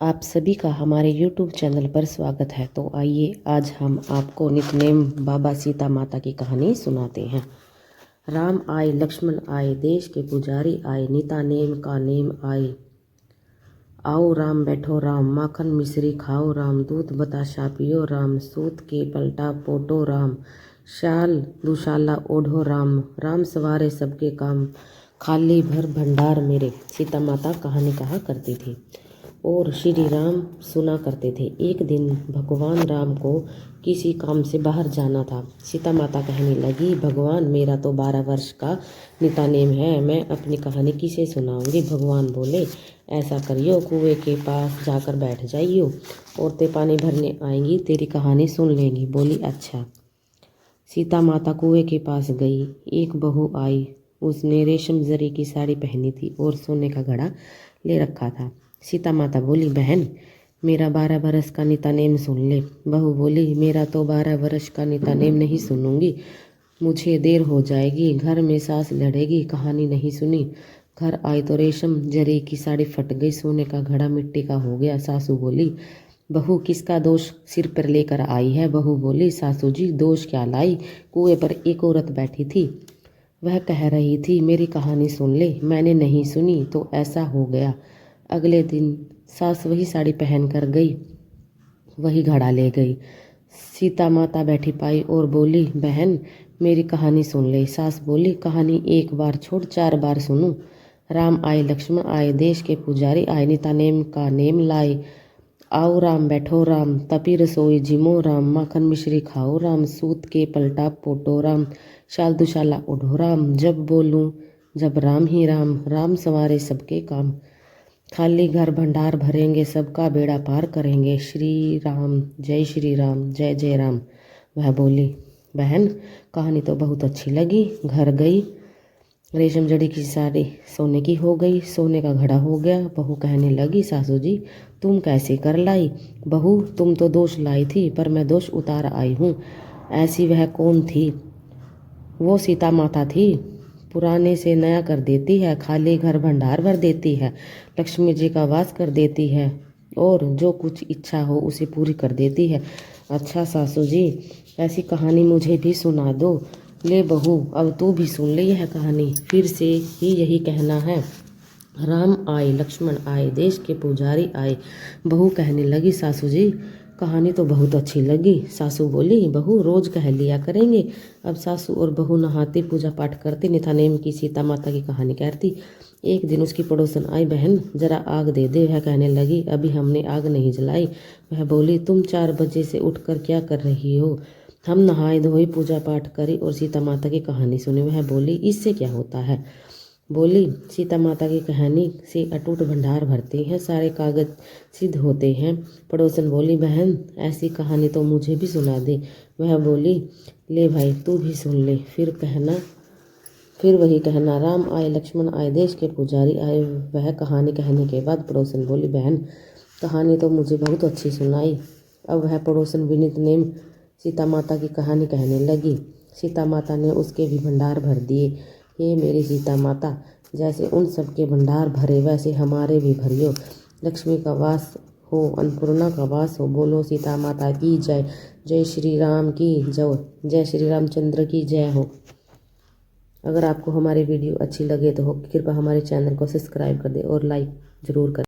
आप सभी का हमारे YouTube चैनल पर स्वागत है। तो आइए आज हम आपको नितनेम बाबा सीता माता की कहानी सुनाते हैं। राम आए लक्ष्मण आए, देश के पुजारी आए, नीता नेम का नेम आए। आओ राम बैठो राम, माखन मिश्री खाओ राम, दूध बताशा पियो राम, सूत के पलटा पोटो राम, शाल दुशाला ओढ़ो राम, राम सवारे सबके काम, खाली भर भंडार मेरे। सीता माता कहानी कहा करती थी और श्री राम सुना करते थे। एक दिन भगवान राम को किसी काम से बाहर जाना था। सीता माता कहने लगी, भगवान मेरा तो 12 वर्ष का नितानेम है, मैं अपनी कहानी किसे सुनाऊंगी। भगवान बोले, ऐसा करियो, कुएं के पास जाकर बैठ जाइयो, औरतें पानी भरने आएंगी, तेरी कहानी सुन लेंगी। बोली, अच्छा। सीता माता कुएं के पास गई। एक बहू आई, उसने रेशम जरी की साड़ी पहनी थी और सोने का घड़ा ले रखा था। सीता माता बोली, बहन मेरा 12 बरस का नितानेम सुन ले। बहू बोली, मेरा तो 12 वर्ष का नितानेम नहीं सुनूंगी, मुझे देर हो जाएगी, घर में सास लड़ेगी, कहानी नहीं सुनी। घर आई तो रेशम जरी की साड़ी फट गई, सोने का घड़ा मिट्टी का हो गया। सासू बोली, बहू किसका दोष सिर पर लेकर आई है। बहू बोली, सासू जी दोष क्या लाई, कुएं पर एक औरत बैठी थी, वह कह रही थी मेरी कहानी सुन ले, मैंने नहीं सुनी तो ऐसा हो गया। अगले दिन सास वही साड़ी पहन कर गई, वही घड़ा ले गई। सीता माता बैठी पाई और बोली, बहन मेरी कहानी सुन ले। सास बोली, कहानी एक बार छोड़ 4 बार सुनूं। राम आए लक्ष्मण आए, देश के पुजारी आए, नीता नेम का नेम लाए। आओ राम बैठो राम, तपी रसोई जिमो राम, माखन मिश्री खाओ राम, सूत के पलटा पोटो राम, शाल दुशाला ओढ़ो राम। जब बोलूं जब राम ही राम, राम सवारे सबके काम, खाली घर भंडार भरेंगे, सबका बेड़ा पार करेंगे। श्री राम जय जय राम। वह बोली, बहन कहानी तो बहुत अच्छी लगी। घर गई, रेशम जड़ी की साड़ी सोने की हो गई, सोने का घड़ा हो गया। बहू कहने लगी, सासू जी तुम कैसे कर लाई। बहू तुम तो दोष लाई थी, पर मैं दोष उतार आई हूँ। ऐसी वह कौन थी। वो सीता माता थी, पुराने से नया कर देती है, खाली घर भंडार भर देती है, लक्ष्मी जी का वास कर देती है और जो कुछ इच्छा हो उसे पूरी कर देती है। अच्छा सासू जी, ऐसी कहानी मुझे भी सुना दो। ले बहू, अब तू भी सुन ले यह कहानी। फिर से ही यही कहना है। राम आए लक्ष्मण आए, देश के पुजारी आए। बहू कहने लगी, सासू जी कहानी तो बहुत अच्छी लगी। सासू बोली, बहू रोज कह लिया करेंगे। अब सासू और बहू नहाती, पूजा पाठ करती, नितानेम की सीता माता की कहानी कहती। एक दिन उसकी पड़ोसन आई, बहन जरा आग दे दे। वह कहने लगी, अभी हमने आग नहीं जलाई। वह बोली, तुम 4 बजे से उठकर क्या कर रही हो। हम नहाए धोए, पूजा पाठ करी और सीता माता की कहानी सुनी। वह बोली, इससे क्या होता है। बोली, सीता माता की कहानी से अटूट भंडार भरते हैं, सारे कागज सिद्ध होते हैं। पड़ोसन बोली, बहन ऐसी कहानी तो मुझे भी सुना दे। वह बोली, ले भाई तू भी सुन ले। फिर वही कहना, राम आए लक्ष्मण आए, देश के पुजारी आए। वह कहानी कहने के बाद पड़ोसन बोली, बहन कहानी तो मुझे बहुत अच्छी सुनाई। अब वह पड़ोसन विनित नेम सीता माता की कहानी कहने लगी। सीता माता ने उसके भी भंडार भर दिए। हे मेरी सीता माता, जैसे उन सबके भंडार भरे वैसे हमारे भी भरियो। लक्ष्मी का वास हो, अन्नपूर्णा का वास हो। बोलो सीता माता की जय। जय श्री राम की जय। जय श्री रामचंद्र की जय हो। अगर आपको हमारी वीडियो अच्छी लगे तो कृपया हमारे चैनल को सब्सक्राइब कर दे और लाइक ज़रूर करें।